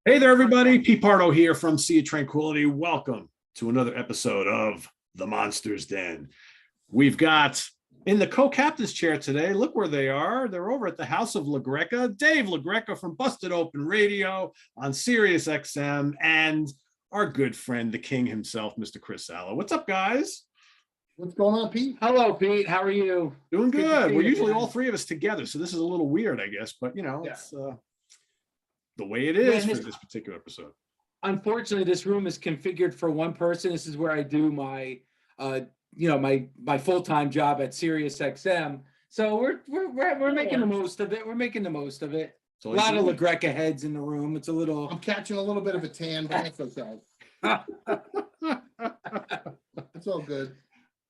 Hey there, everybody. Pete Pardo here from Sea of Tranquility. Welcome to another episode of The Monster's Den. We've got in the co-captain's chair today, look where they are. They're over at the house of LaGreca, Dave LaGreca from Busted Open Radio on Sirius XM, and our good friend, the king himself, Mr. Chris Sala. What's up, guys? What's going on, Pete? Hello, Pete. How are you? Doing Good to good. see We're you usually again. all three of us together, so this is a little weird, I guess, but Yeah. it's the way it is and for this- this particular episode. Unfortunately, this room is configured for one person. This is where I do my, my full-time job at Sirius XM. So we're making the most of it. We're making the most of it. It's A all lot you of can do. LaGreca heads in the room. It's a little. I'm catching a little bit of a tan, but that's okay. It's all good.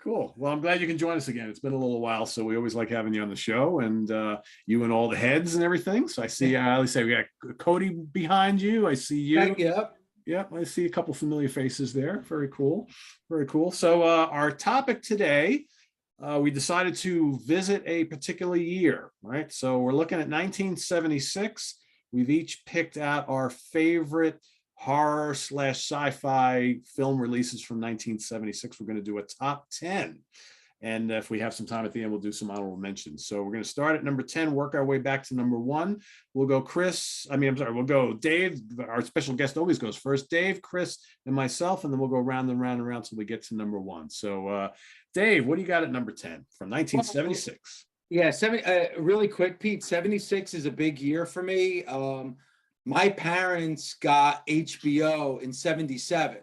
Cool. Well, I'm glad you can join us again. It's been a little while, so we always like having you on the show, and you and all the heads and everything. So I see, let's say we got Cody behind you. I see you. Yep. Yep, I see a couple familiar faces there. Very cool. Very cool. So our topic today, we decided to visit a particular year, right? So we're looking at 1976. We've each picked out our favorite horror / sci-fi film releases from 1976. We're going to do a top 10. And if we have some time at the end, we'll do some honorable mentions. So we're going to start at number 10, work our way back to number 1. We'll go we'll go Dave. Our special guest always goes first. Dave, Chris, and myself, and then we'll go round and round and round till we get to number 1. So Dave, what do you got at number 10 from 1976? Yeah, really quick, Pete. 76 is a big year for me. My parents got HBO in 77.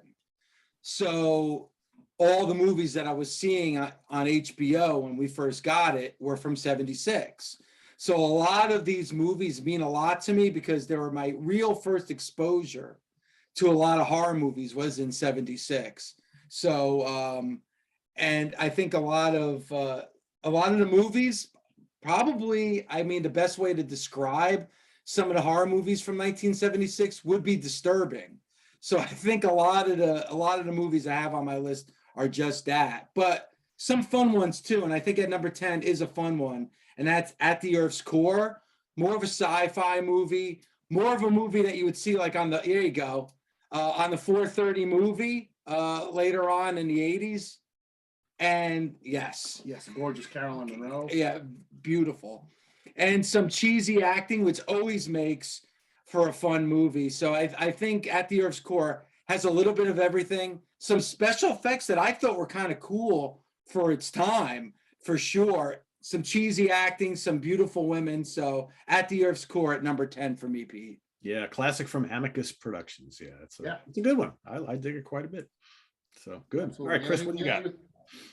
So all the movies that I was seeing on HBO when we first got it were from 76. So a lot of these movies mean a lot to me because they were my real first exposure to a lot of horror movies was in 76. So, and I think a lot of the movies probably, the best way to describe some of the horror movies from 1976 would be disturbing. So I think a lot of the movies I have on my list are just that, but some fun ones too. And I think at number 10 is a fun one, and that's At the Earth's Core. More of a sci-fi movie, more of a movie that you would see like on the, here you go, on the 4:30 movie later on in the 80s. And yes, Gorgeous Carolyn Monroe. yeah, beautiful. And some cheesy acting, which always makes for a fun movie. So I think At the Earth's Core has a little bit of everything. Some special effects that I thought were kind of cool for its time, for sure. Some cheesy acting, some beautiful women. So At the Earth's Core at number 10 for me, Pete. Yeah, classic from Amicus Productions. Yeah, it's a good one. I dig it quite a bit. So good. Absolutely. All right, Chris, what do you got?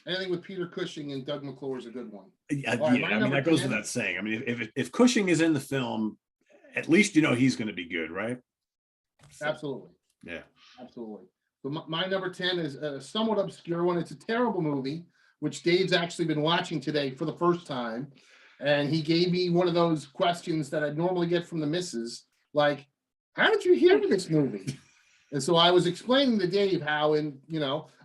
Anything with Peter Cushing and Doug McClure is a good one. Yeah, All right, my I mean, number that goes 10. without saying. I mean, if Cushing is in the film, at least you know he's going to be good, right? Absolutely. Yeah. Absolutely. But my number 10 is a somewhat obscure one. It's a terrible movie, which Dave's actually been watching today for the first time. And he gave me one of those questions that I normally get from the missus, like, how did you hear of this movie? And so I was explaining to Dave how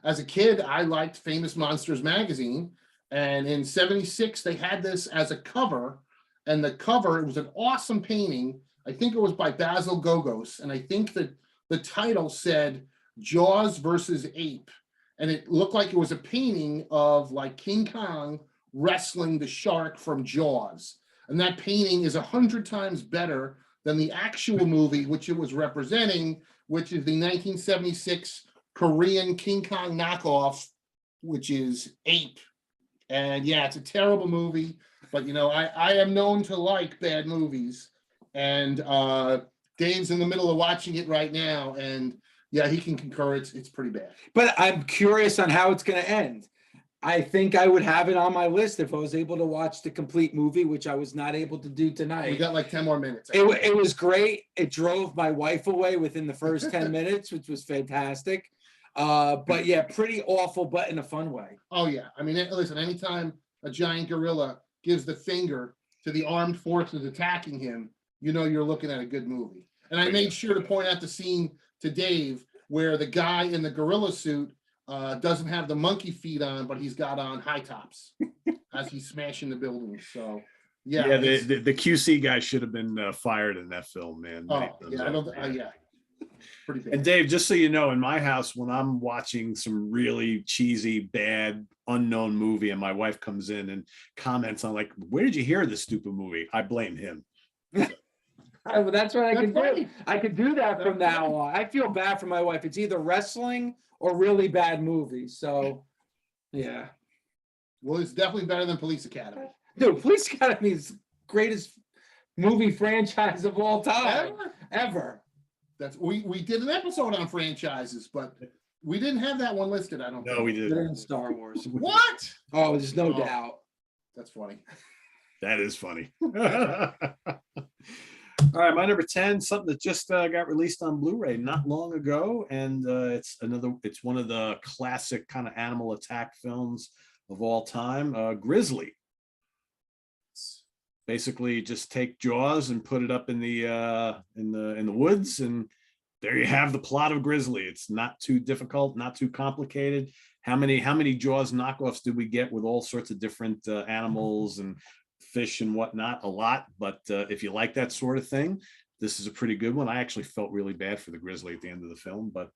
as a kid, I liked Famous Monsters magazine. And in 76, they had this as a cover. And the cover, it was an awesome painting. I think it was by Basil Gogos. And I think that the title said Jaws versus Ape. And it looked like it was a painting of like King Kong wrestling the shark from Jaws. And that painting is 100 times better than the actual movie, which it was representing, which is the 1976 Korean King Kong knockoff, which is Ape. And yeah, it's a terrible movie, but I am known to like bad movies. And Dave's in the middle of watching it right now, and yeah, he can concur. It's pretty bad. But I'm curious on how it's going to end. I think I would have it on my list if I was able to watch the complete movie, which I was not able to do tonight. We got like 10 more minutes. It was great. It drove my wife away within the first 10 minutes, which was fantastic. But yeah, pretty awful, but in a fun way. Oh yeah. I mean, listen, anytime a giant gorilla gives the finger to the armed forces attacking him, you're looking at a good movie. And I made sure to point out the scene to Dave where the guy in the gorilla suit doesn't have the monkey feet on, but he's got on high tops as he's smashing the buildings. So yeah, the QC guy should have been fired in that film, man. yeah, Pretty And bad. Dave, just so you know, in my house, when I'm watching some really cheesy, bad, unknown movie, and my wife comes in and comments on like, "Where did you hear this stupid movie?" I blame him. Well, that's what I That's can do. funny. I could do that from That's now on. I feel bad for my wife. It's either wrestling or really bad movies. So, yeah. Well, it's definitely better than Police Academy. Dude, Police Academy is greatest movie franchise of all time. Ever. We did an episode on franchises, but we didn't have that one listed, I don't No, think. we Better didn't. than Star Wars. What? Oh, there's no Oh. doubt. That's funny. That is funny. All right, my number 10, something that just got released on Blu-ray not long ago, and it's one of the classic kind of animal attack films of all time, Grizzly. Basically, just take Jaws and put it up in the woods, and there you have the plot of Grizzly. It's not too difficult, not too complicated. How many Jaws knockoffs did we get with all sorts of different animals and fish and whatnot? A lot. But if you like that sort of thing, this is a pretty good one. I actually felt really bad for the grizzly at the end of the film, but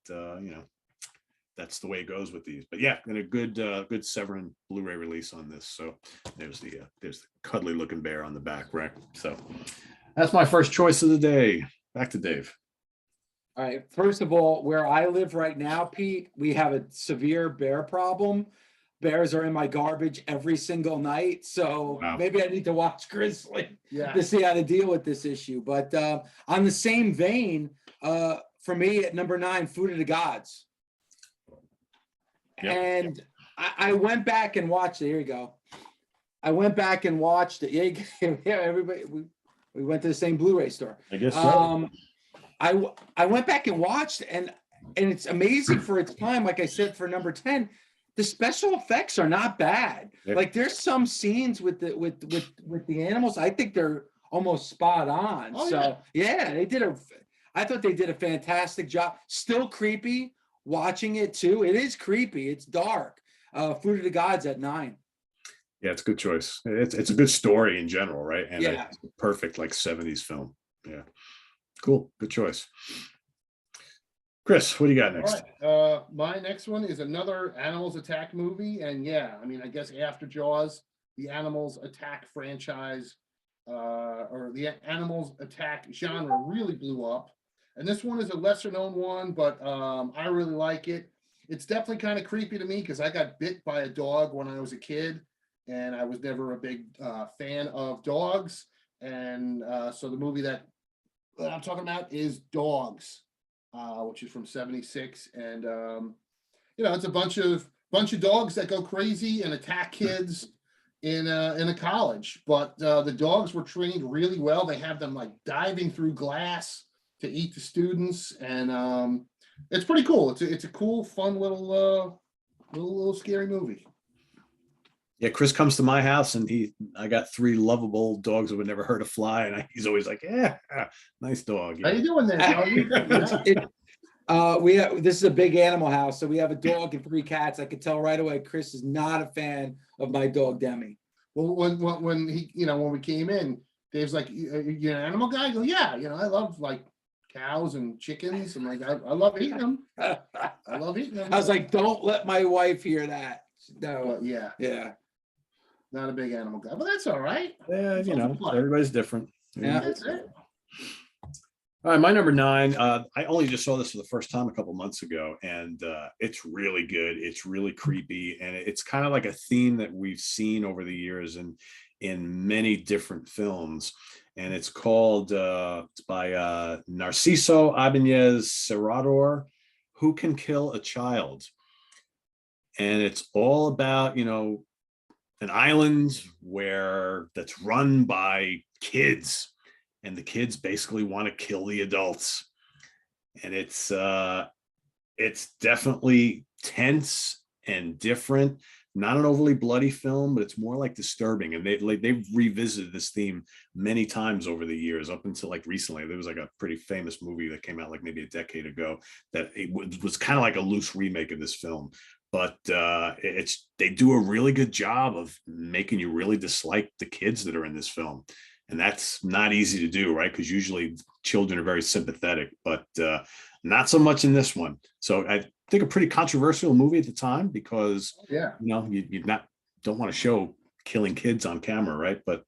that's the way it goes with these. But yeah, and a good Severin Blu-ray release on this. So there's the cuddly looking bear on the back, right? So that's my first choice of the day. Back to Dave. All right. First of all, where I live right now, Pete, we have a severe bear problem. Bears are in my garbage every single night. So Wow. maybe I need to watch Grizzly Yeah. to see how to deal with this issue. But on the same vein, for me at number 9, Food of the Gods. Yep. And I went back and watched it. Here you go. I went back and watched it. Yeah, everybody, we went to the same Blu-ray store. I guess so. I went back and watched, and it's amazing for its time. Like I said, for number 10, the special effects are not bad. Yep. Like there's some scenes with the animals. I think they're almost spot on. Oh, so yeah, I thought they did a fantastic job. Still creepy watching it too. It is creepy. It's dark. Food of the Gods at 9. Yeah, it's a good choice. It's a good story in general, right? And Yeah. it's perfect like 70s film. Yeah. Cool. Good choice. Chris, what do you got next? All right. My next one is another animals attack movie. And yeah, I mean, I guess after Jaws, the animals attack franchise or the animals attack genre really blew up. And this one is a lesser known one, but I really like it. It's definitely kind of creepy to me because I got bit by a dog when I was a kid, and I was never a big fan of dogs. And so the movie that I'm talking about is Dogs, which is from '76, and it's a bunch of dogs that go crazy and attack kids in a college. But the dogs were trained really well. They have them like diving through glass to eat the students, and it's pretty cool. It's a cool, fun little scary movie. Yeah, Chris comes to my house and I got 3 lovable dogs that would never hurt a fly, and he's always like, "Yeah, nice dog." How you doing there, doggy? This is a big animal house, so we have a dog and 3 cats. I could tell right away Chris is not a fan of my dog Demi. Well, when he, when we came in, Dave's like, "You're an animal guy?" I go, "Yeah, I love like cows and chickens. I'm like, I love eating them. I love eating them." I was like, don't let my wife hear that. No. But yeah, not a big animal guy, but that's all right. Yeah, It's all fun. everybody's different. Yeah. That's it. All right, my number 9. I only just saw this for the first time a couple months ago, and it's really good. It's really creepy, and it's kind of like a theme that we've seen over the years in many different films. And it's called it's by Narciso Ibáñez Serrador, Who Can Kill a Child? And it's all about an island that's run by kids, and the kids basically want to kill the adults. And it's definitely tense and different. Not an overly bloody film, but it's more like disturbing. And they've revisited this theme many times over the years, up until like recently. There was like a pretty famous movie that came out like maybe a decade ago that it was kind of like a loose remake of this film. But they do a really good job of making you really dislike the kids that are in this film. And that's not easy to do, right? Because usually children are very sympathetic, but not so much in this one. So I think a pretty controversial movie at the time because Yeah. you don't want to show killing kids on camera, right? But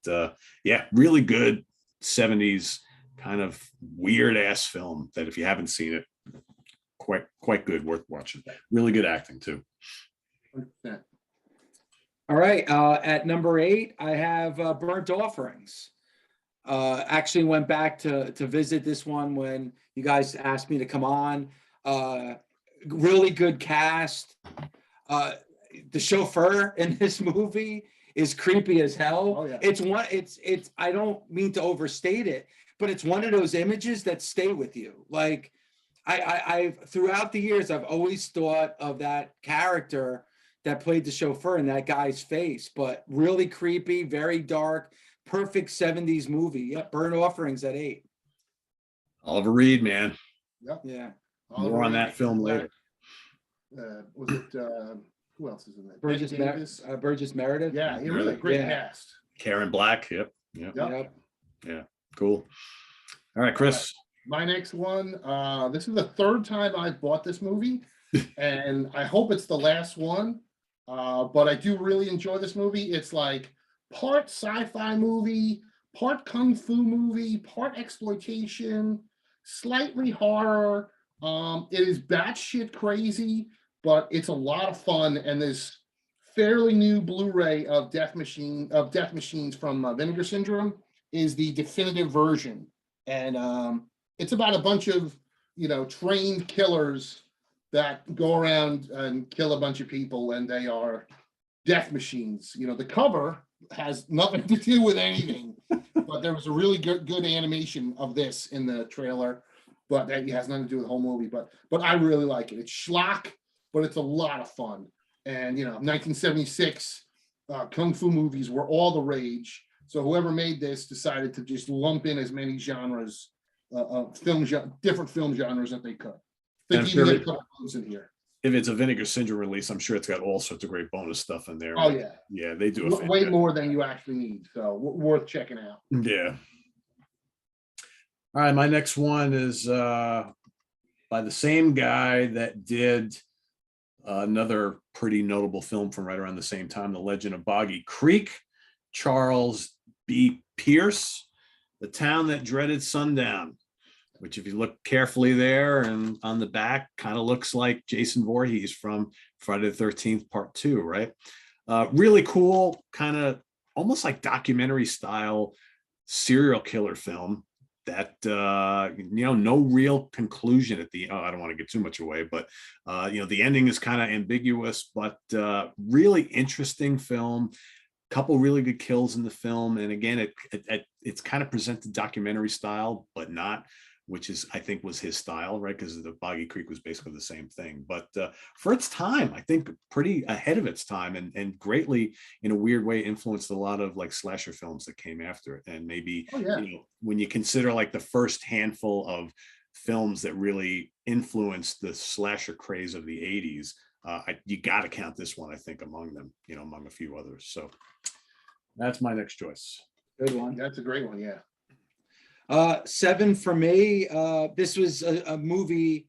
yeah, really good 70s kind of weird ass film that if you haven't seen it, quite good, worth watching. Really good acting too. 100%. All right, at number 8, I have Burnt Offerings. Actually went back to visit this one when you guys asked me to come on. Really good cast. The chauffeur in this movie is creepy as hell. Oh, yeah. It's I don't mean to overstate it, but it's one of those images that stay with you. Like I've throughout the years, I've always thought of that character that played the chauffeur in that guy's face, but really creepy, very dark, perfect 70s movie. Yep, Burnt Offerings at 8. Oliver Reed, man. Yep. Yeah. More on that film later. Was it who else is in that? Burgess, Bette Davis? Burgess Meredith. Yeah, he really great Yeah. cast. Karen Black. Yep. Yep. Yep. Cool. All right, Chris. My next one, this is the third time I've bought this movie, and I hope it's the last one. But I do really enjoy this movie. It's like part sci-fi movie, part kung fu movie, part exploitation, slightly horror. It is batshit crazy, but it's a lot of fun. And this fairly new Blu-ray of Death Machines from Vinegar Syndrome is the definitive version. And it's about a bunch of, trained killers that go around and kill a bunch of people, and they are death machines. The cover has nothing to do with anything, but there was a really good animation of this in the trailer, but that has nothing to do with the whole movie. But I really like it. It's schlock, but it's a lot of fun. And 1976 kung fu movies were all the rage. So whoever made this decided to just lump in as many genres, different film genres that they could. I think even a couple in here. If it's a Vinegar Syndrome release, I'm sure it's got all sorts of great bonus stuff in there. Oh yeah, yeah, they do way more than you actually need. So worth checking out. Yeah. All right, my next one is by the same guy that did another pretty notable film from right around the same time, The Legend of Boggy Creek, Charles B. Pierce, The Town That Dreaded Sundown, which if you look carefully there and on the back, kind of looks like Jason Voorhees from Friday the 13th Part 2, right? Really cool, kind of almost like documentary style serial killer film that, no real conclusion at the, I don't want to get too much away, but, the ending is kind of ambiguous, but really interesting film. Couple really good kills in the film. And again, it's kind of presented documentary style, but not, which is, I think, was his style, right? Because the Boggy Creek was basically the same thing. But for its time, I think pretty ahead of its time, and greatly, in a weird way, influenced a lot of like slasher films that came after it. And maybe, when you consider like the first handful of films that really influenced the slasher craze of the 80s, you got to count this one, I think, among them, among a few others. So that's my next choice. Good one. That's a great one. Yeah. 7 for me. This was a movie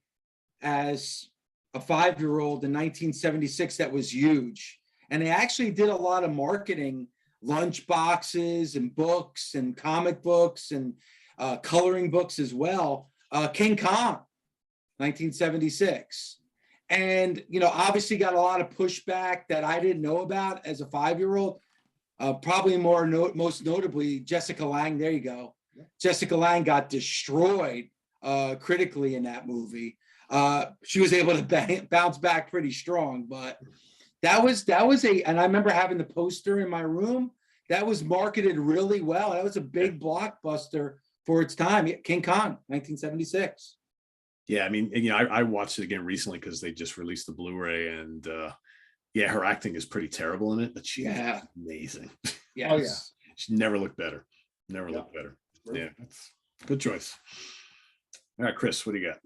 as a 5-year-old in 1976 that was huge. And they actually did a lot of marketing, lunch boxes and books and comic books and coloring books as well. King Kong, 1976. And, obviously got a lot of pushback that I didn't know about as a 5-year-old. Probably most notably, Jessica Lange. There you go. Jessica Lange got destroyed critically in that movie. She was able to bounce back pretty strong, but that was and I remember having the poster in my room. That was marketed really well. That was a big blockbuster for its time. King Kong, 1976. Yeah, I mean, I watched it again recently because they just released the Blu-ray, and her acting is pretty terrible in it, but she's amazing. Yes. Oh yeah, she never looked better. Looked better. Yeah, that's good choice. All right, Chris, what do you got?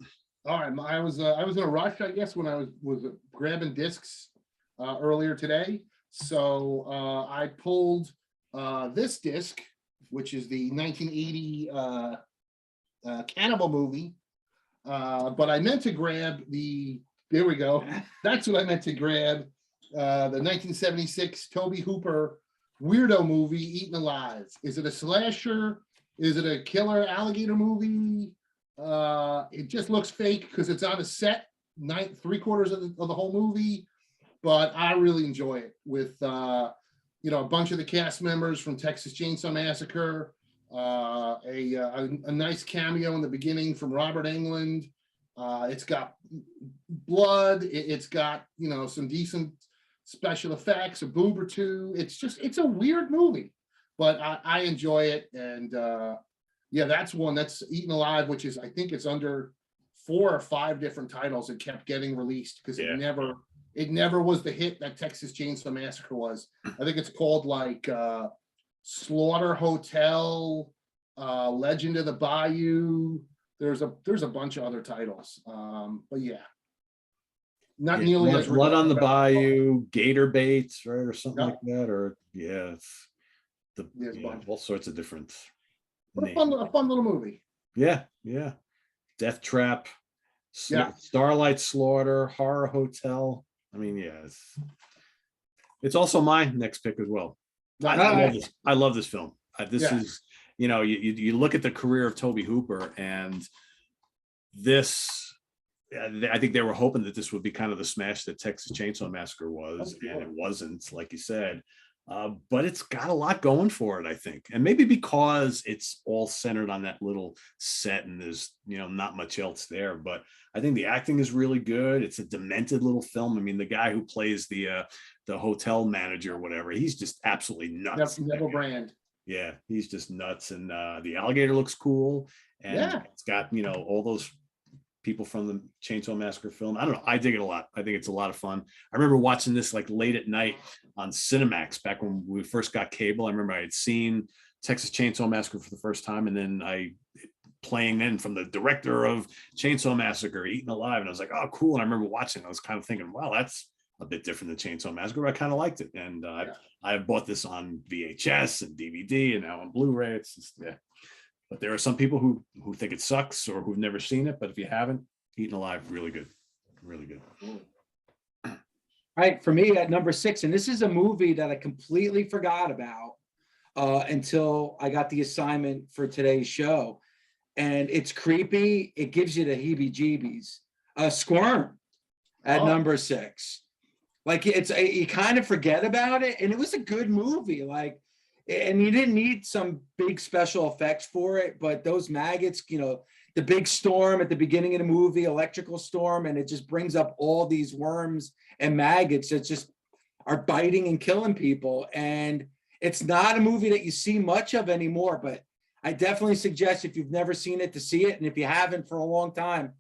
All right, I was in a rush, I guess, when I was grabbing discs earlier today. So I pulled this disc which is the 1980 cannibal movie. But I meant to grab there we go. That's what I meant to grab. The 1976 Tobe Hooper weirdo movie, Eaten Alive. Is it a slasher? Is it a killer alligator movie? It just looks fake because it's on a set, 3/4 of the whole movie. But I really enjoy it with a bunch of the cast members from Texas Chainsaw Massacre, a nice cameo in the beginning from Robert Englund. It's got blood. It's got some decent special effects, a boob or two. It's a weird movie, but I enjoy it. And that's one that's Eaten Alive, which is, I think it's under 4 or 5 different titles. It kept getting released because it never was the hit that Texas Chainsaw Massacre was. I think it's called like Slaughter Hotel, Legend of the Bayou. There's a bunch of other titles. But not nearly as Blood on the Bayou, Gator Baits, right, or something like that, or it's all sorts of different. But a fun little movie. Yeah. Death Trap, Starlight Slaughter, Horror Hotel. I mean, it's also my next pick as well. I love this film. This is, you look at the career of Tobe Hooper, and this, I think they were hoping that this would be kind of the smash that Texas Chainsaw Massacre was, and it wasn't, like you said. But it's got a lot going for it, I think. And maybe because it's all centered on that little set and there's, not much else there. But I think the acting is really good. It's a demented little film. I mean, the guy who plays the hotel manager or whatever, he's just absolutely nuts. Neville Brand. Yeah, he's just nuts. And the alligator looks cool. And it's got, all those people from the Chainsaw Massacre film. I don't know. I dig it a lot. I think it's a lot of fun. I remember watching this like late at night on Cinemax back when we first got cable. I remember I had seen Texas Chainsaw Massacre for the first time, and then playing then from the director of Chainsaw Massacre, Eaten Alive, and I was like, oh, cool. And I remember watching. I was kind of thinking, wow, that's a bit different than Chainsaw Massacre. But I kind of liked it, and I bought this on VHS and DVD, and now on Blu-ray. It's just But there are some people who think it sucks or who've never seen it. But if you haven't, Eaten Alive, really good. Really good. All right, for me at number 6, and this is a movie that I completely forgot about until I got the assignment for today's show. And it's creepy. It gives you the heebie-jeebies. Squirm at number 6. Like you kind of forget about it. And it was a good movie. And you didn't need some big special effects for it, but those maggots, the big storm at the beginning of the movie, electrical storm, and it just brings up all these worms and maggots that just are biting and killing people. And it's not a movie that you see much of anymore, but I definitely suggest, if you've never seen it, to see it. And if you haven't for a long time,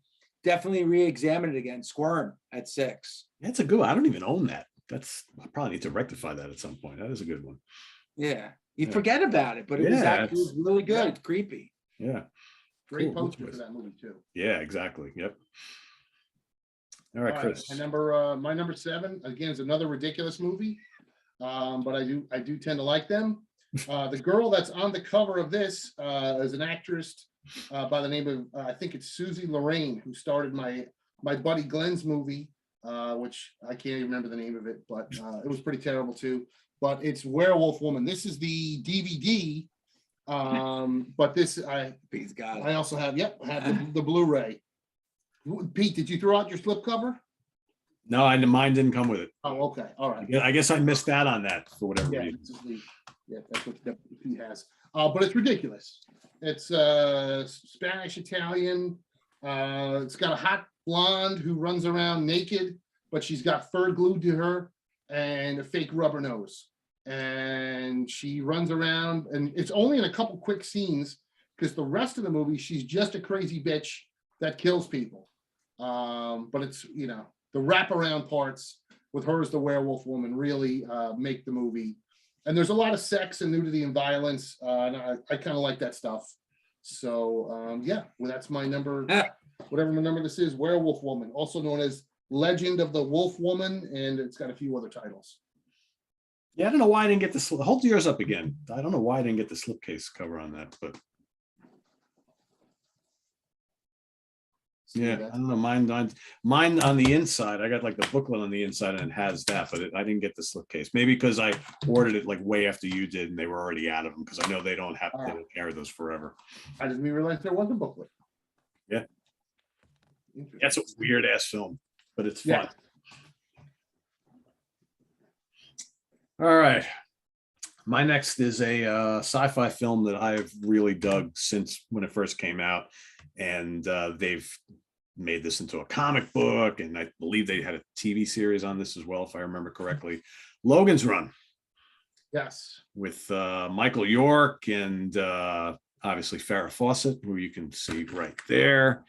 definitely re-examine it again. Squirm at 6. That's a good one. I don't even own that. I probably need to rectify that at some point. That is a good one. Yeah, you forget about it, but it was actually really good. It's creepy. Yeah, great poster for that movie too. Yeah, exactly. Yep. All right, Chris. My number 7 again is another ridiculous movie, but I do tend to like them. The girl that's on the cover of this is an actress by the name of I think it's Susie Lorraine, who starred my buddy Glenn's movie, which I can't even remember the name of it, but it was pretty terrible too. But it's Werewolf Woman. This is the DVD, but this I also have. Yep, I have the Blu-ray. Pete, did you throw out your slipcover? No, mine didn't come with it. Oh, okay, all right. I guess I missed out on that for whatever reason. That's what Pete has. But it's ridiculous. It's Spanish Italian. It's got a hot blonde who runs around naked, but she's got fur glued to her and a fake rubber nose. And she runs around, and it's only in a couple quick scenes because the rest of the movie, she's just a crazy bitch that kills people. But it's, the wraparound parts with her as the werewolf woman really make the movie. And there's a lot of sex and nudity and violence. And I kind of like that stuff. So that's my number, whatever my number this is, Werewolf Woman, also known as Legend of the Wolf Woman. And it's got a few other titles. Yeah, I don't know why I didn't get the slip. Hold yours up again. I don't know why I didn't get the slipcase cover on that, but yeah, I don't know. Mine on the inside. I got like the booklet on the inside and it has that, but I didn't get the slipcase. Maybe because I ordered it like way after you did, and they were already out of them. Because I know they don't carry those forever. I didn't even realize there was a booklet. Yeah, Interesting. that's a weird ass film, but it's fun. Yeah. All right. My next is a sci-fi film that I've really dug since when it first came out. And they've made this into a comic book. And I believe they had a TV series on this as well, if I remember correctly. Logan's Run. Yes. With Michael York and obviously Farrah Fawcett, who you can see right there.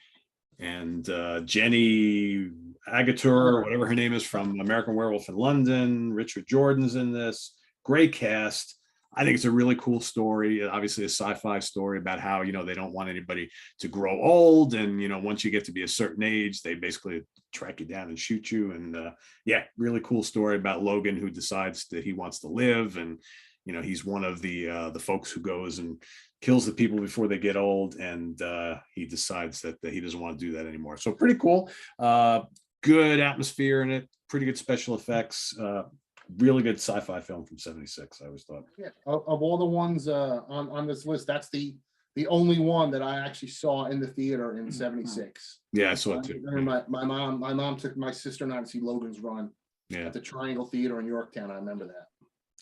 And Jenny Agutter, whatever her name is, from American Werewolf in London. Richard Jordan's in this. Great cast. I think it's a really cool story. Obviously, a sci-fi story about how, they don't want anybody to grow old. And, once you get to be a certain age, they basically track you down and shoot you. And yeah, really cool story about Logan, who decides that he wants to live. And, he's one of the folks who goes and kills the people before they get old. And he decides that he doesn't want to do that anymore. So pretty cool. Good atmosphere in it. Pretty good special effects. Really good sci-fi film from '76. I always thought. Yeah, of all the ones on this list, that's the only one that I actually saw in the theater in '76. Yeah, I saw it too. My mom took my sister and I to see Logan's Run. Yeah, at the Triangle Theater in Yorktown. I remember that.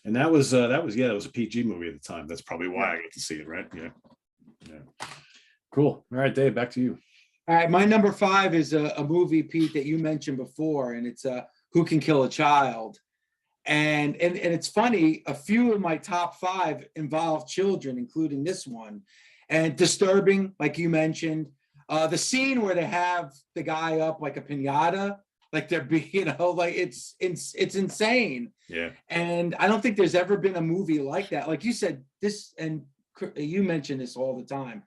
And that was a PG movie at the time. That's probably why I got to see it, right? Yeah. Cool. All right, Dave, back to you. All right, my number 5 is a movie, Pete, that you mentioned before, and it's Who Can Kill a Child. And it's funny, a few of my top 5 involve children, including this one. And disturbing, like you mentioned, the scene where they have the guy up like a piñata, like they're being, like it's insane. Yeah. And I don't think there's ever been a movie like that. Like you said, this, and you mention this all the time.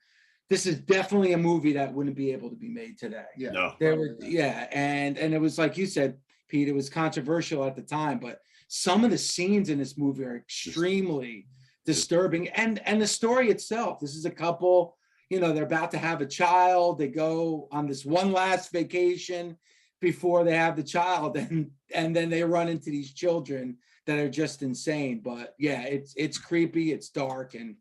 This is definitely a movie that wouldn't be able to be made today. Yeah. No. And it was like you said, Pete, it was controversial at the time, but some of the scenes in this movie are extremely disturbing. And the story itself, this is a couple, they're about to have a child. They go on this one last vacation before they have the child, and then they run into these children that are just insane. But yeah, it's creepy, it's dark, and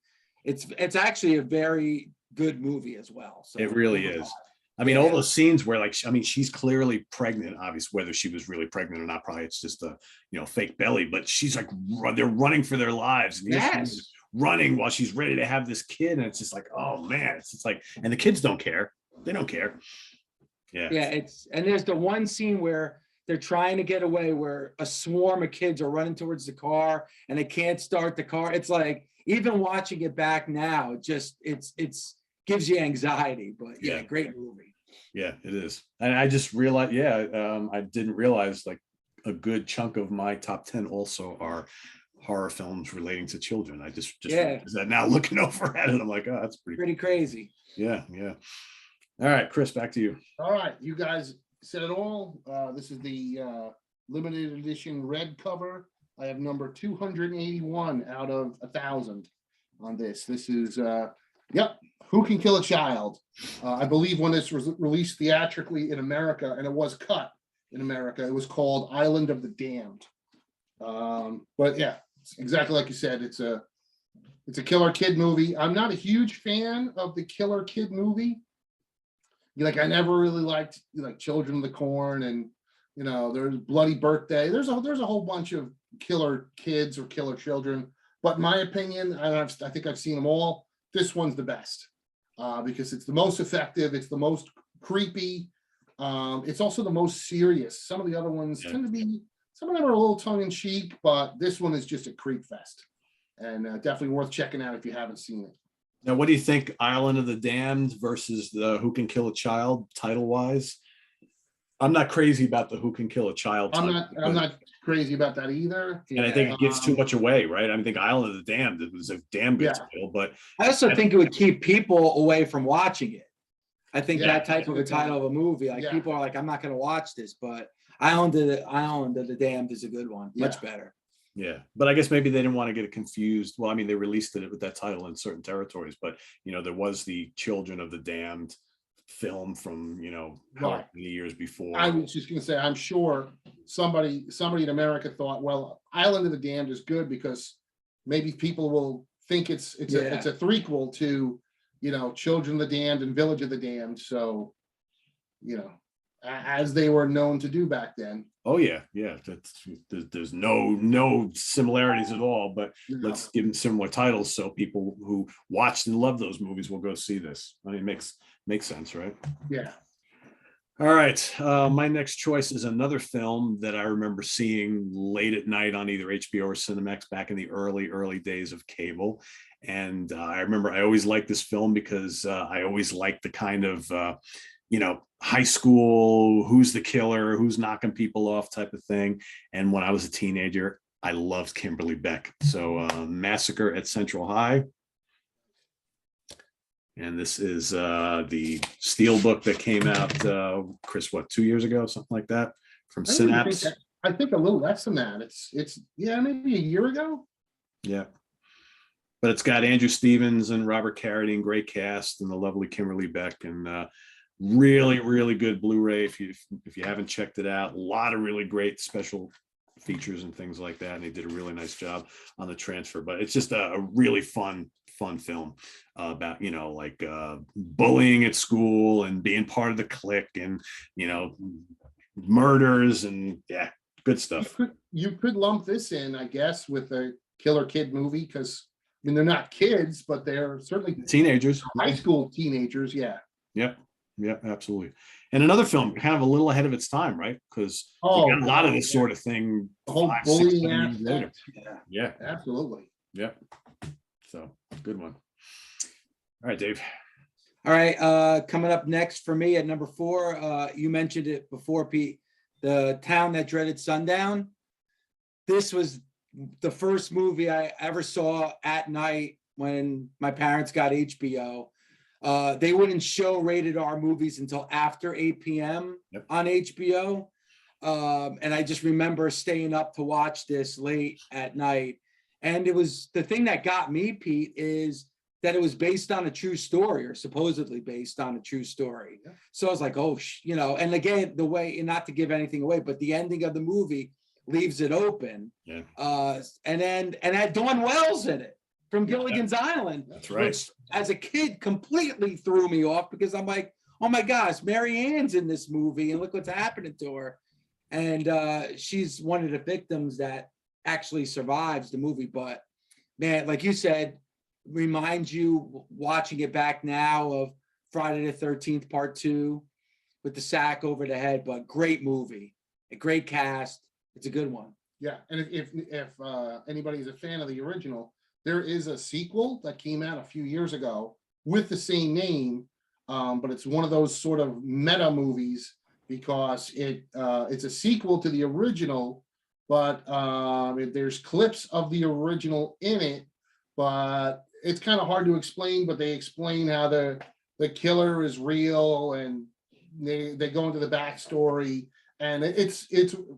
it's actually a very good movie as well. So it really is. I mean, all those scenes where, like, she's clearly pregnant, obviously, whether she was really pregnant or not, probably it's just a, fake belly, but she's like, they're running for their lives. And she's running while she's ready to have this kid. And it's just like, oh man, it's just like, and the kids don't care. They don't care. Yeah. Yeah. And there's the one scene where they're trying to get away, where a swarm of kids are running towards the car and they can't start the car. It's like, even watching it back now, it's gives you anxiety, but yeah, great movie. Yeah, it is. And I just realized, I didn't realize like a good chunk of my top 10 also are horror films relating to children. I just realized that now, looking over at it, I'm like, oh, that's pretty crazy. Yeah. All right, Chris, back to you. All right, you guys said it all. This is the limited edition red cover. I have number 281 out of 1,000 on this. This is Who Can Kill a Child? I believe when this was released theatrically in America, and it was cut in America, it was called Island of the Damned. But yeah, it's exactly like you said. It's a killer kid movie. I'm not a huge fan of the killer kid movie. Like, I never really liked Children of the Corn, and there's Bloody Birthday. There's a whole bunch of killer kids or killer children. But in my opinion, I think I've seen them all. This one's the best. Because it's the most effective, it's the most creepy, it's also the most serious. Some of the other ones tend to be, some of them are a little tongue-in-cheek, but this one is just a creep fest, and definitely worth checking out if you haven't seen it. Now, what do you think, Island of the Damned versus the Who Can Kill a Child, title-wise? I'm not crazy about the Who Can Kill a Child title. I'm not crazy about that either. And I think it gives too much away, right? I think Island of the Damned, it was a damn good title, but I also think it would keep people away from watching it. I think that type of a title of a movie, like people are like, I'm not going to watch this, but Island of the Damned is a good one, much better. Yeah, but I guess maybe they didn't want to get it confused. Well, I mean, they released it with that title in certain territories, but there was the Children of the Damned film from however Right. many years before. I was just gonna say, I'm sure somebody in America thought, well, Island of the Damned is good because maybe people will think it's a threequel to, Children of the Damned and Village of the Damned. So, as they were known to do back then. Oh yeah, there's no similarities at all, but let's give them similar titles so people who watched and loved those movies will go see this. I mean, it makes sense, right? Yeah. All right. My next choice is another film that I remember seeing late at night on either HBO or Cinemax back in the early days of cable. And I remember I always liked this film because I always liked the kind of, high school, who's the killer, who's knocking people off type of thing. And when I was a teenager, I loved Kimberly Beck. So Massacre at Central High. And this is the Steelbook that came out, Chris, 2 years ago, something like that, from Synapse. I think a little less than that. It's maybe a year ago. Yeah. But it's got Andrew Stevens and Robert Carradine, great cast, and the lovely Kimberly Beck, and really, really good Blu-ray. If you haven't checked it out, a lot of really great special features and things like that. And they did a really nice job on the transfer. But it's just a really fun film about bullying at school and being part of the clique and murders and good stuff. You could lump this in, I guess, with a Killer Kid movie because they're not kids, but they're certainly teenagers, high school teenagers. Yeah. Yeah, absolutely. And another film kind of a little ahead of its time, right? Because we got a lot of this sort of thing. The whole 5, 6, bullying 7 years later. aspect. Yeah, Absolutely. Yeah. So good one. All right, Dave. All right, coming up next for me at number 4, you mentioned it before, Pete, The Town That Dreaded Sundown. This was the first movie I ever saw at night when my parents got HBO. They wouldn't show rated R movies until after 8 p.m. on HBO. And I just remember staying up to watch this late at night. And it was the thing that got me, Pete, is that it was based on a true story, or supposedly based on a true story. Yeah. So I was like, and again, the way, and not to give anything away, but the ending of the movie leaves it open. Yeah. And had Dawn Wells in it from Gilligan's Island. That's right. Which, as a kid, completely threw me off because I'm like, oh my gosh, Mary Ann's in this movie and look what's happening to her. And she's one of the victims that actually survives the movie. But man, like you said, reminds you watching it back now of Friday the 13th Part 2 with the sack over the head. But great movie, a great cast. It's a good one. Yeah, and if anybody's a fan of the original, there is a sequel that came out a few years ago with the same name, but it's one of those sort of meta movies because it's a sequel to the original, but there's clips of the original in it, but it's kind of hard to explain, but they explain how the killer is real and they go into the backstory, and it's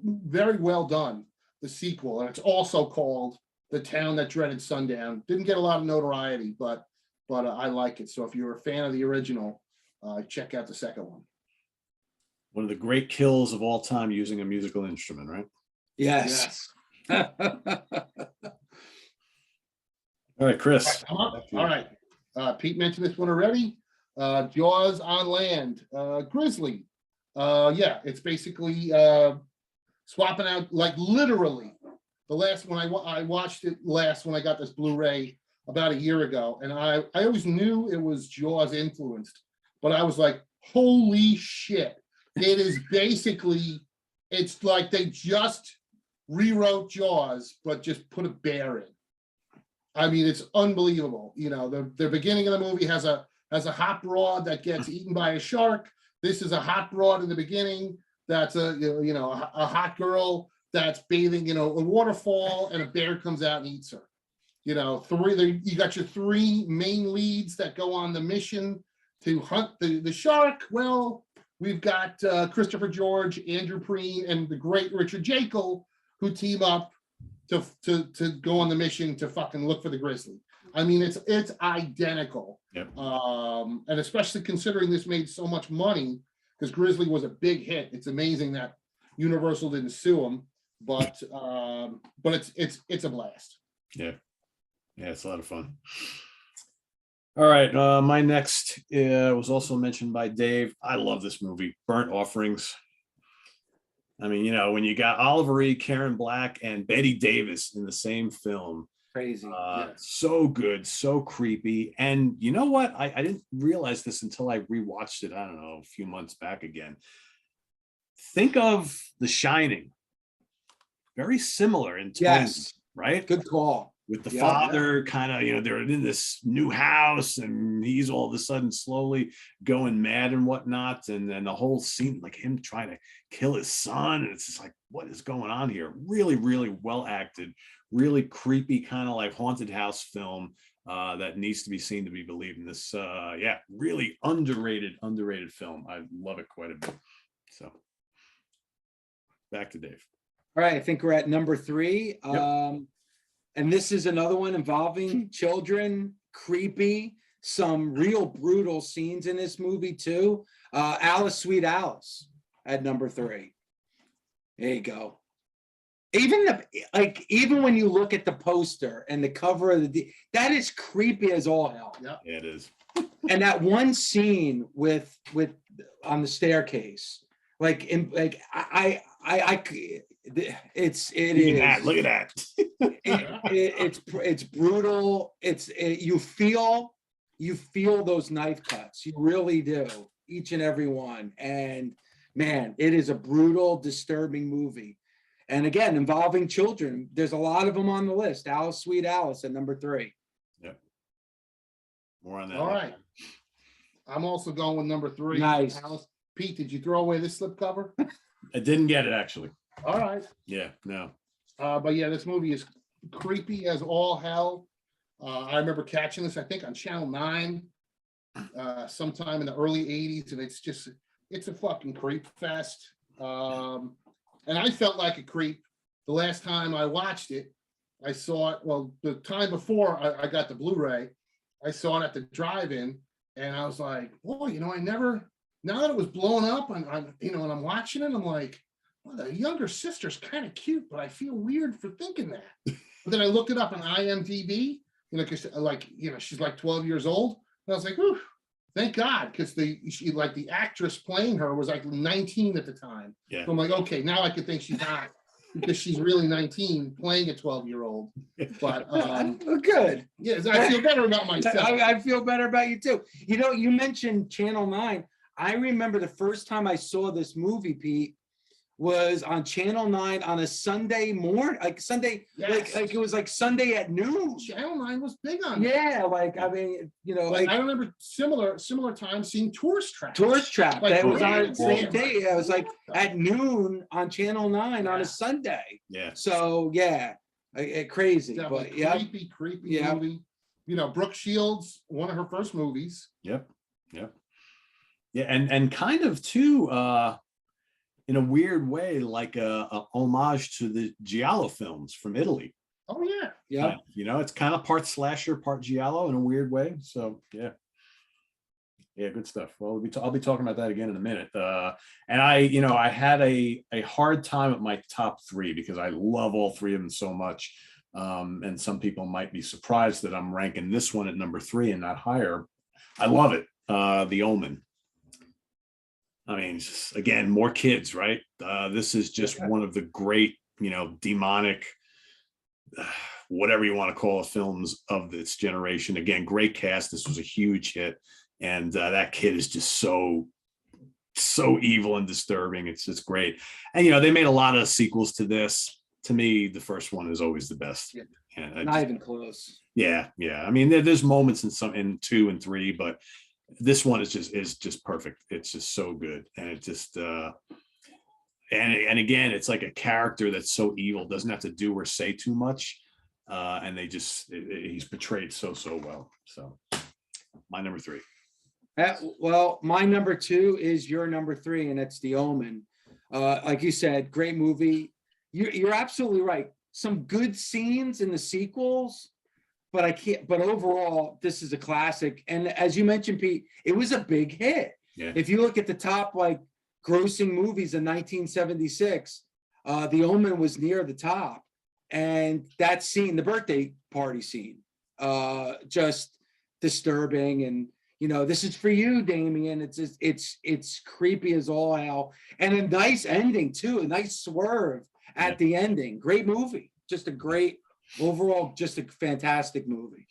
very well done, the sequel, and it's also called The Town That Dreaded Sundown. Didn't get a lot of notoriety, but I like it. So if you're a fan of the original, check out the second one. One of the great kills of all time using a musical instrument, right? Yes. All right, Chris. All right. Pete mentioned this one already. Jaws on Land, Grizzly. It's basically swapping out, like literally. The last one I watched it last when I got this Blu-ray about a year ago, and I always knew it was Jaws influenced, but I was like, holy shit. It is basically, it's like they just rewrote Jaws, but just put a bear in. I mean, it's unbelievable. The beginning of the movie has a hot broad that gets eaten by a shark. This is a hot broad in the beginning. That's a hot girl that's bathing in a waterfall, and a bear comes out and eats her. You got your 3 main leads that go on the mission to hunt the shark. Well, we've got Christopher George, Andrew Preen, and the great Richard Jekyll, who team up to go on the mission to fucking look for the grizzly. I mean, it's identical. Yep. And especially considering this made so much money, because Grizzly was a big hit. It's amazing that Universal didn't sue them, but it's a blast. Yeah. Yeah, it's a lot of fun. All right. My next was also mentioned by Dave. I love this movie, Burnt Offerings. I mean, when you got Oliver Reed, Karen Black, and Betty Davis in the same film. Crazy. So good, so creepy. And you know what? I didn't realize this until I rewatched it, I don't know, a few months back again. Think of The Shining. Very similar in tone, Yes. right? Good call. With the father kind of, they're in this new house and he's all of a sudden slowly going mad and whatnot. And then the whole scene, like him trying to kill his son. And it's just like, what is going on here? Really, really well acted, really creepy, kind of like haunted house film that needs to be seen to be believed in this. Really underrated film. I love it quite a bit. So back to Dave. All right, I think we're at number 3. Yep. And this is another one involving children, creepy, some real brutal scenes in this movie too. Alice, Sweet Alice at number 3. There you go. Even when you look at the poster and the cover of that is creepy as all hell. Yeah, it is. And that one scene with on the staircase, it is. Look at that. It's brutal. You feel those knife cuts. You really do, each and every one. And man, it is a brutal, disturbing movie. And again, involving children. There's a lot of them on the list. Alice, Sweet Alice at number 3. Yep. More on that. All right. I'm also going with number 3. Nice. Alice. Pete, did you throw away this slipcover? I didn't get it actually. All right. Yeah, no. But yeah, this movie is creepy as all hell. I remember catching this, I think, on Channel 9 sometime in the early 80s, and it's a fucking creep fest. And I felt like a creep the last time I watched it. I saw it, well, the time before I got the Blu-ray, I saw it at the drive-in, and I was like, boy, now that it was blown up, and I'm watching it, I'm like, well, the younger sister's kind of cute, but I feel weird for thinking that. But then I looked it up on IMDb, because she's like 12 years old. And I was like, ooh, thank God, because the actress playing her was like 19 at the time. Yeah. So I'm like, okay, now I could think she's hot because she's really 19 playing a 12-year-old. But good. Yeah, I feel better about myself. I feel better about you too. You mentioned Channel 9. I remember the first time I saw this movie, Pete, was on Channel 9 on a Sunday morning, Sunday, yes. it was like Sunday at noon. Channel 9 was big on it. Yeah, I remember similar times seeing Tourist Trap. That was on the same day. It was like Yeah. at noon on Channel 9 on a Sunday. Yeah. So yeah, crazy. Definitely But creepy movie. Brooke Shields, one of her first movies. Yep. Yeah, and kind of too, in a weird way, like a homage to the Giallo films from Italy. Oh yeah. Yeah. It's kind of part slasher, part Giallo in a weird way. So yeah, good stuff. Well, I'll be talking about that again in a minute. And I had a hard time at my top 3 because I love all 3 of them so much. And some people might be surprised that I'm ranking this one at number 3 and not higher. I love it. The Omen. I mean, again, more kids, right? This is just one of the great, demonic, whatever you want to call it, films of this generation. Again, great cast. This was a huge hit. And that kid is just so evil and disturbing. It's just great. And, they made a lot of sequels to this. To me, the first one is always the best. Yeah. And Not even close. Yeah. I mean, there's moments in 2 and 3, but this one is just perfect. It's just so good. And it just and again, it's like a character that's so evil, doesn't have to do or say too much. And he's portrayed so well. So my number 3. Well, my number 2 is your number 3, and it's The Omen. Like you said, great movie. You're absolutely right. some good scenes in the sequels, but I can't. But overall, this is a classic. And as you mentioned, Pete, it was a big hit. Yeah. If you look at the top like grossing movies in 1976, The Omen was near the top, and that scene, the birthday party scene, just disturbing. And this is for you, Damien. It's creepy as all hell, and a nice ending too, a nice swerve at the ending. Great movie, just a great overall, just a fantastic movie.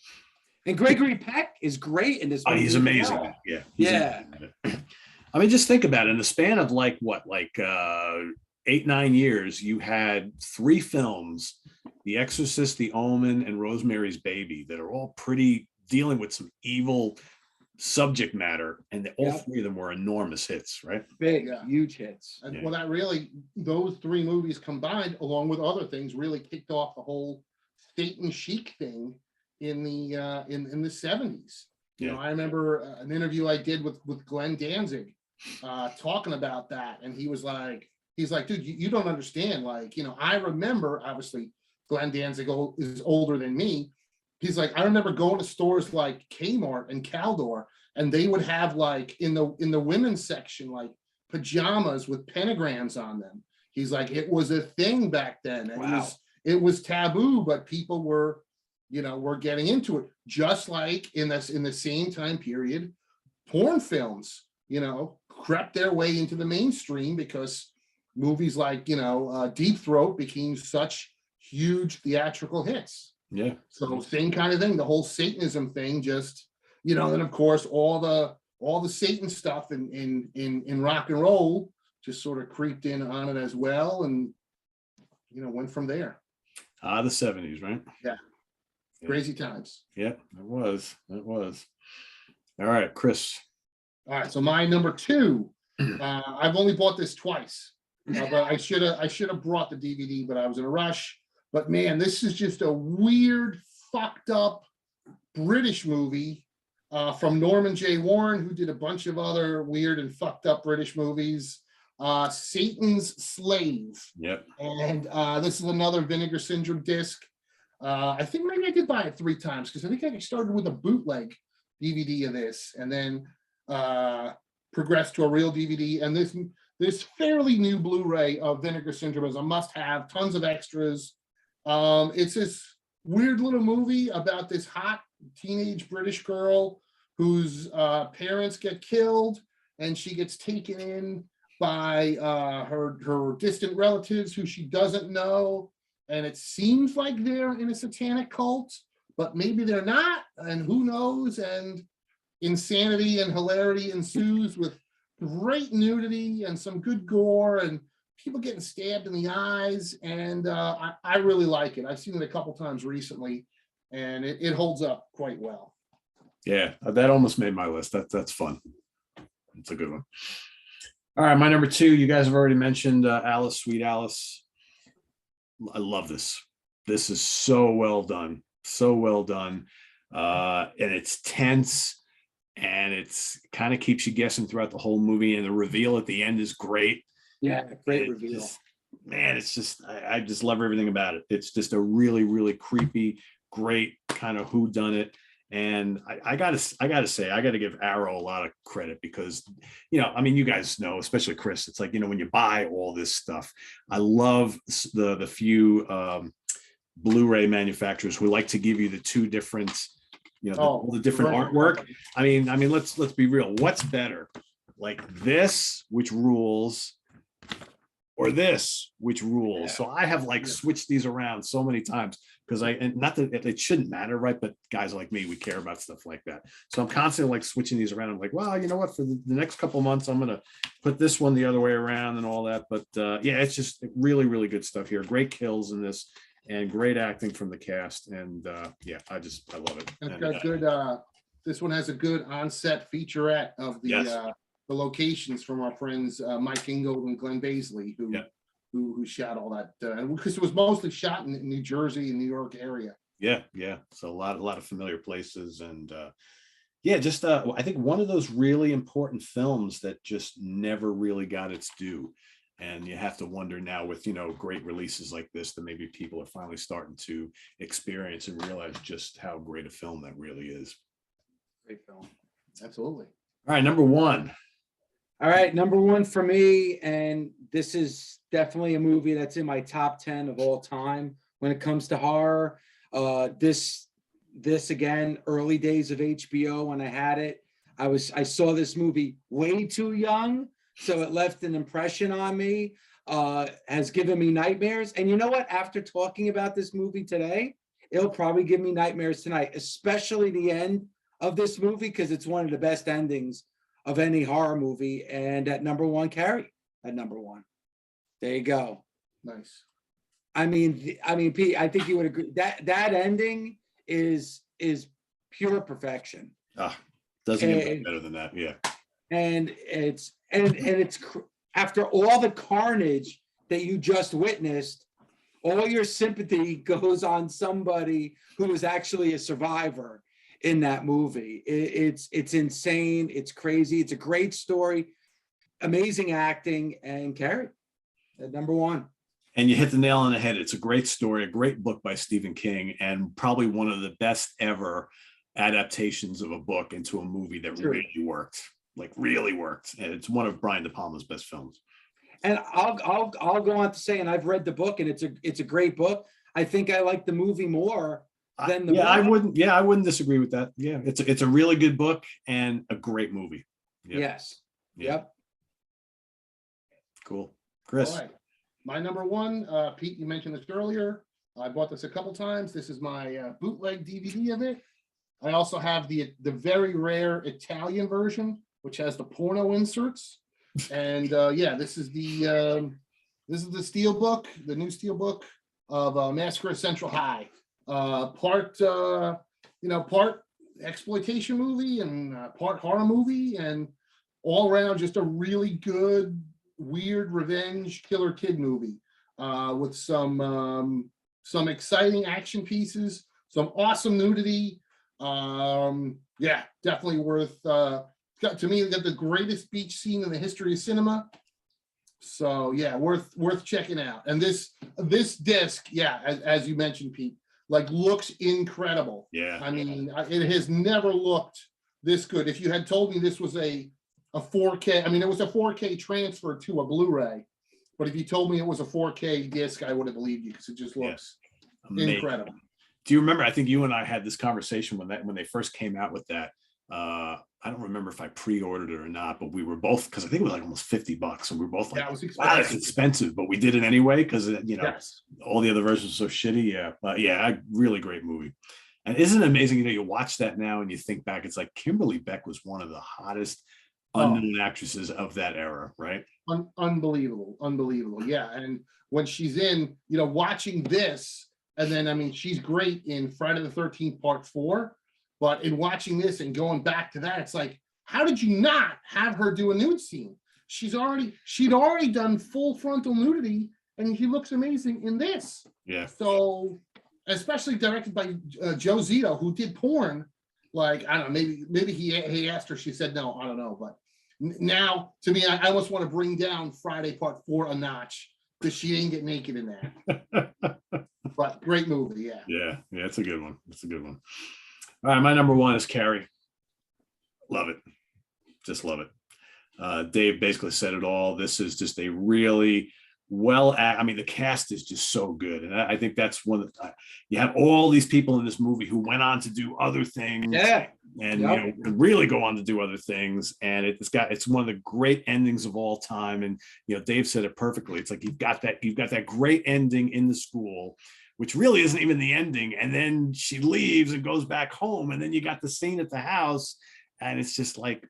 And Gregory Peck is great in this movie. He's amazing. Well. Yeah. Yeah. Amazing. I mean, just think about it. In the span of 8-9 years, you had 3 films, The Exorcist, The Omen, and Rosemary's Baby, that are all pretty dealing with some evil subject matter, and all 3 of them were enormous hits, right? Big, huge hits. And well, that really, those 3 movies combined, along with other things, really kicked off the whole Satan chic thing in the in the 70s. I remember an interview I did with Glenn Danzig talking about that, and he's like, dude, you don't understand. I remember, obviously, Glenn Danzig is older than me. He's like, I remember going to stores like Kmart and Caldor, and they would have in the women's section pajamas with pentagrams on them. He's like, it was a thing back then. And it was taboo, but people were getting into it. Just like in the same time period, porn films, crept their way into the mainstream because movies like Deep Throat became such huge theatrical hits. Yeah. So same kind of thing. The whole Satanism thing, just and of course all the Satan stuff in rock and roll just sort of creeped in on it as well, and went from there. The 70s, right? Yeah. Crazy times. Yeah, it was. All right, Chris. All right, so my number 2. I've only bought this twice, but I should have brought the DVD, but I was in a rush. But man, this is just a weird, fucked up British movie from Norman J. Warren, who did a bunch of other weird and fucked up British movies. Satan's Slave. Yep. And this is another Vinegar Syndrome disc. I think maybe I did buy it 3 times because I think I started with a bootleg DVD of this, and then progressed to a real DVD. And this fairly new Blu-ray of Vinegar Syndrome is a must-have. Tons of extras. It's this weird little movie about this hot teenage British girl whose parents get killed, and she gets taken in by her distant relatives who she doesn't know. And it seems like they're in a satanic cult, but maybe they're not, and who knows? And insanity and hilarity ensues with great nudity and some good gore and people getting stabbed in the eyes. And I really like it. I've seen it a couple times recently, and it holds up quite well. Yeah, that almost made my list. That's fun. It's a good one. All right, my number 2, you guys have already mentioned Alice, Sweet Alice. I love this. This is so well done. And it's tense, and it's kind of keeps you guessing throughout the whole movie, and the reveal at the end is great. Yeah, great reveal. It's just I just love everything about it. It's just a really, really creepy, great kind of whodunit. And I gotta say, I gotta give Arrow a lot of credit because, I mean, you guys know, especially Chris, it's like, when you buy all this stuff, I love the few Blu-ray manufacturers who like to give you the 2 different, all the different artwork. I mean, let's be real. What's better? Like this, which rules, or this, which rules? Yeah. So I have switched these around so many times because and not that it shouldn't matter, right? But guys like me, we care about stuff like that. So I'm constantly switching these around. I'm like, well, you know what? For the next couple of months, I'm gonna put this one the other way around and all that. But yeah, it's just really, really good stuff here. Great kills in this, and great acting from the cast. And yeah, I love it. It's got good. This one has a good on-set featurette of the locations from our friends Mike Ingold and Glenn Baisley, who shot all that, because it was mostly shot in New Jersey and New York area. Yeah. So a lot of familiar places, and just I think one of those really important films that just never really got its due. And you have to wonder now with, great releases like this, that maybe people are finally starting to experience and realize just how great a film that really is. Great film. Absolutely. All right, number one. All right, number one for me, and this is definitely a movie that's in my top 10 of all time when it comes to horror. This again, early days of HBO when I had it. I saw this movie way too young, so it left an impression on me. Has given me nightmares. And you know what? After talking about this movie today, it'll probably give me nightmares tonight, especially the end of this movie, because it's one of the best endings of any horror movie. And at number one, Carrie at number one. There you go. Nice. I mean, Pete, I think you would agree that ending is pure perfection. Doesn't get much better than that. Yeah. And it's after all the carnage that you just witnessed, all your sympathy goes on somebody who was actually a survivor in that movie. It's insane. It's crazy. It's a great story, amazing acting, and Carrie at number one. And you hit the nail on the head. It's a great story, a great book by Stephen King, and probably one of the best ever adaptations of a book into a movie that really worked. And it's one of Brian De Palma's best films. And I'll go on to say, and I've read the book, and it's a great book. I think I like the movie more than the book. I wouldn't disagree with that. Yeah, it's a really good book and a great movie. Yep. Yes. Yep. Cool. Chris. All right. My number one, Pete, you mentioned this earlier. I bought this a couple times. This is my bootleg DVD of it. I also have the very rare Italian version, which has the porno inserts. And this is the steelbook, the new steelbook of Massacre at Central High. Part exploitation movie and part horror movie, and all around just a really good, weird revenge killer kid movie with some exciting action pieces, some awesome nudity. Definitely worth. To me, got the greatest beach scene in the history of cinema. So yeah, worth checking out. And this disc, as you mentioned, Pete, looks incredible. Yeah. I mean, it has never looked this good. If you had told me this was a 4K, I mean, it was a 4K transfer to a Blu-ray, but if you told me it was a 4K disc, I would have believed you, because it just looks incredible. Do you remember? I think you and I had this conversation when they first came out with that. I don't remember if I pre-ordered it or not, but we were both, because I think it was almost $50, and we were both like, it was expensive. "Wow, that's expensive," but we did it anyway because Yes. all the other versions are so shitty. Yeah, but really great movie. And isn't it amazing? You watch that now and you think back, it's like Kimberly Beck was one of the hottest unknown actresses of that era, right? Unbelievable. Yeah, and when she's in, watching this, and then I mean, she's great in Friday the 13th Part 4. But in watching this and going back to that, it's like, how did you not have her do a nude scene? She'd already done full frontal nudity, and she looks amazing in this. Yeah. So, especially directed by Joe Zito, who did porn. I don't know, maybe he asked her, she said no, I don't know. But now, to me, I almost want to bring down Friday Part 4 a notch, because she didn't get naked in that. But great movie, yeah. Yeah, it's a good one. All right, my number one is Carrie. Love it. Just love it. Dave basically said it all. This is just a really the cast is just so good. And I think that's one of you have all these people in this movie who went on to do other things. Yeah. And really go on to do other things. And it's one of the great endings of all time. And Dave said it perfectly. It's like you've got that great ending in the school, which really isn't even the ending. And then she leaves and goes back home. And then you got the scene at the house. And it's just like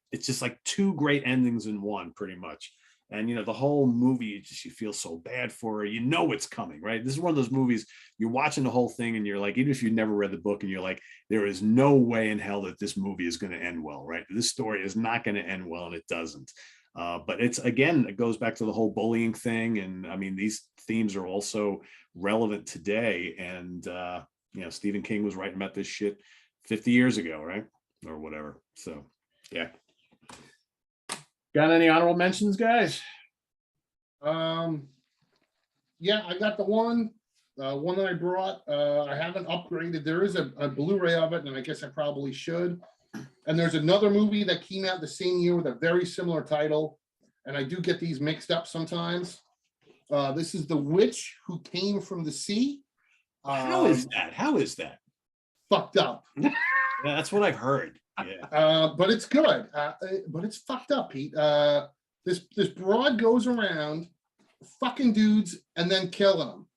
two great endings in one, pretty much. And, the whole movie, you feel so bad for her. It's coming, right? This is one of those movies, you're watching the whole thing and you're like, even if you never read the book and you're like, there is no way in hell that this movie is going to end well, right? This story is not going to end well, and it doesn't. But it goes back to the whole bullying thing. And I mean, these themes are also relevant today. And, Stephen King was writing about this shit 50 years ago, right? Or whatever. So, yeah. Got any honorable mentions, guys? Yeah, I got the one that I brought. I haven't upgraded. There is a Blu-ray of it, and I guess I probably should. And there's another movie that came out the same year with a very similar title, and I do get these mixed up sometimes. This is The Witch Who Came from the Sea. How is that? How is that? Fucked up. Yeah, that's what I've heard. Yeah. But it's good. But it's fucked up, Pete. This broad goes around fucking dudes and then killing them.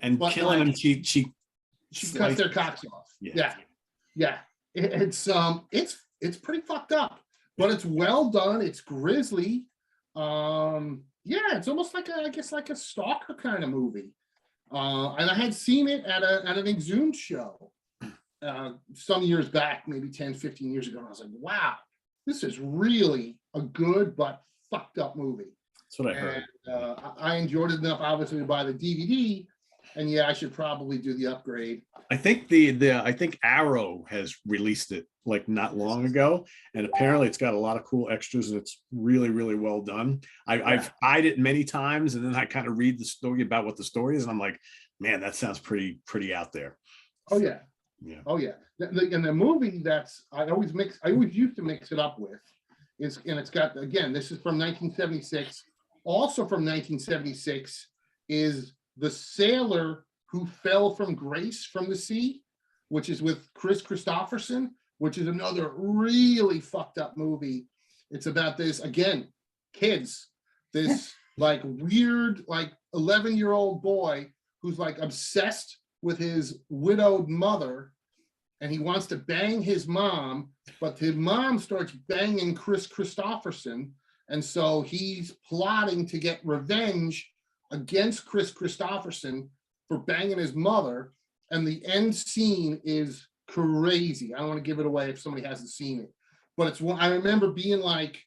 And But, killing like, him, she cuts their cocks off. Yeah. It's pretty fucked up, but it's well done. It's grisly. Yeah, it's almost like a stalker kind of movie. And I had seen it at an Exhumed show some years back, maybe 10, 15 years ago. And I was like, wow, this is really a good but fucked up movie. That's what I heard. And, I enjoyed it enough, obviously, to buy the DVD. And yeah, I should probably do the upgrade. I think I think Arrow has released it like not long ago, and apparently it's got a lot of cool extras and it's really, really well done. I've eyed it many times, and then I kind of read the story about what the story is, and I'm like, man, that sounds pretty out there. Oh yeah. Yeah. Oh yeah. And the movie that's I always used to mix it up with it's got, again, this is from 1976. Also from 1976 is The Sailor Who Fell from Grace from the Sea, which is with Chris Christopherson, which is another really fucked up movie. It's about this, again, kids, this like weird, like 11-year-old boy who's like obsessed with his widowed mother, and he wants to bang his mom, but his mom starts banging Chris Christopherson, and so he's plotting to get revenge against Chris Christopherson for banging his mother. And the end scene is crazy. I don't want to give it away if somebody hasn't seen it, but it's one I remember being like,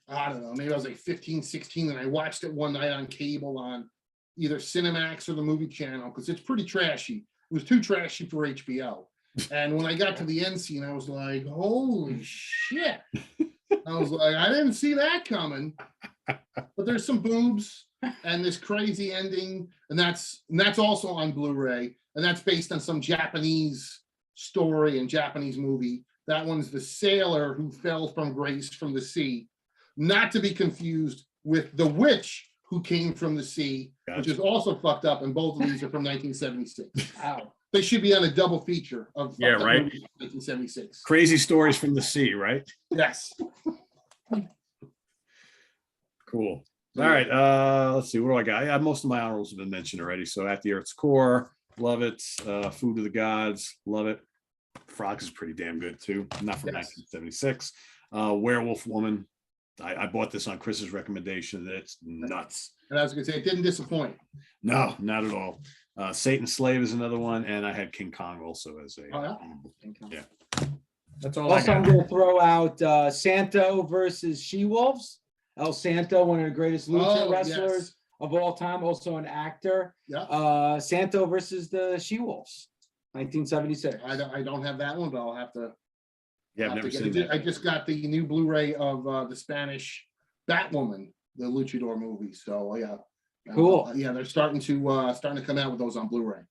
I don't know, maybe I was like 15, 16, and I watched it one night on cable on either Cinemax or the movie channel, because it's pretty trashy. It was too trashy for HBO. And when I got to the end scene, I was like, holy shit. I was like, I didn't see that coming. But there's some boobs and this crazy ending, and that's also on Blu-ray, and that's based on some Japanese story and Japanese movie. That one's The Sailor Who Fell from Grace from the Sea, not to be confused with The Witch Who Came from the Sea, which is also fucked up, and both of these are from 1976. Wow. They should be on a double feature of right. 1976. Crazy stories from the sea, right? Yes. Cool. All right. Let's see. What do I got? Most of my honorables have been mentioned already. So At the Earth's Core, love it. Food of the Gods, love it. Frogs is pretty damn good too. Not from 1976. Werewolf Woman. I bought this on Chris's recommendation. It's nuts. And I was going to say, it didn't disappoint. No, not at all. Satan's Slave is another one, and I had King Kong also as a. Yeah. That's all. Also, I'm going to throw out Santo versus She-Wolves. El Santo, one of the greatest lucha wrestlers of all time, also an actor. Yeah. Santo versus the She-Wolves, 1976. I don't have that one, but I'll have to. Yeah, I've never seen that. I just got the new Blu-ray of the Spanish Batwoman, the luchador movie. So yeah. Cool. Yeah, they're starting to come out with those on Blu-ray.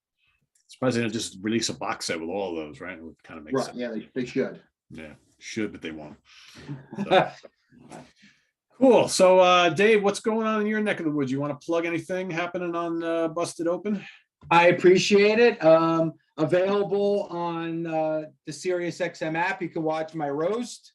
Surprised they don't just release a box set with all of those, right? It would kind of make sense. Yeah, they should. Yeah, should, but they won't. So. Cool. So, Dave, what's going on in your neck of the woods? You want to plug anything happening on Busted Open? I appreciate it. Available on the SiriusXM app. You can watch my roast.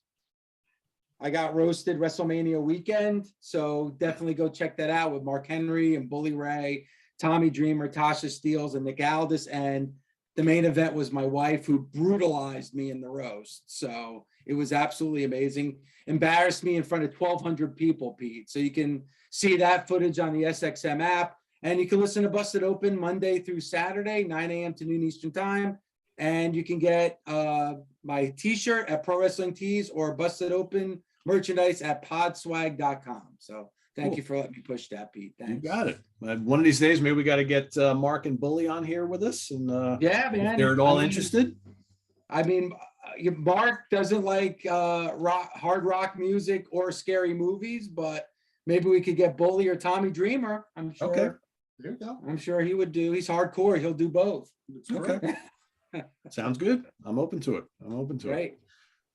I got roasted WrestleMania weekend, so definitely go check that out with Mark Henry and Bully Ray, Tommy Dreamer, Tasha Steeles, and Nick Aldis. And the main event was my wife, who brutalized me in the roast. So it was absolutely amazing. Embarrassed me in front of 1,200 people, Pete. So you can see that footage on the SXM app, and you can listen to Busted Open Monday through Saturday, 9 a.m. to noon Eastern time. And you can get my t-shirt at Pro Wrestling Tees or Busted Open merchandise at podswag.com. So thank you for letting me push that, Pete. Thanks. You got it. One of these days, maybe we got to get Mark and Bully on here with us. And yeah, man. If they're at all interested. I mean, Mark doesn't like hard rock music or scary movies, but maybe we could get Bully or Tommy Dreamer. I'm sure. Okay. There you go. I'm sure he would do. He's hardcore. He'll do both. Okay. Sounds good. I'm open to it. I'm open to it. Right.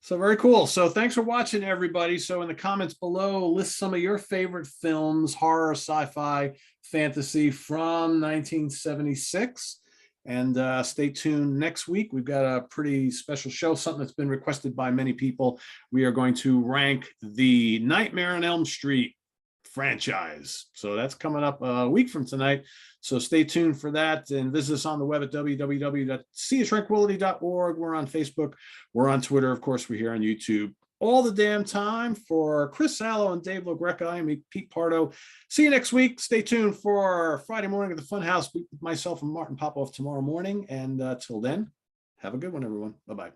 So very cool. So thanks for watching, everybody. So in the comments below, list some of your favorite films, horror, sci-fi, fantasy from 1976. And stay tuned next week. We've got a pretty special show, something that's been requested by many people. We are going to rank the Nightmare on Elm Street franchise. So that's coming up a week from tonight. So stay tuned for that and visit us on the web at www.seatranquility.org. We're on Facebook. We're on Twitter. Of course, we're here on YouTube all the damn time. For Chris Sallow and Dave LaGreca, I'm Pete Pardo. See you next week. Stay tuned for Friday morning at the Funhouse with myself and Martin Popoff tomorrow morning. And till then, have a good one, everyone. Bye-bye.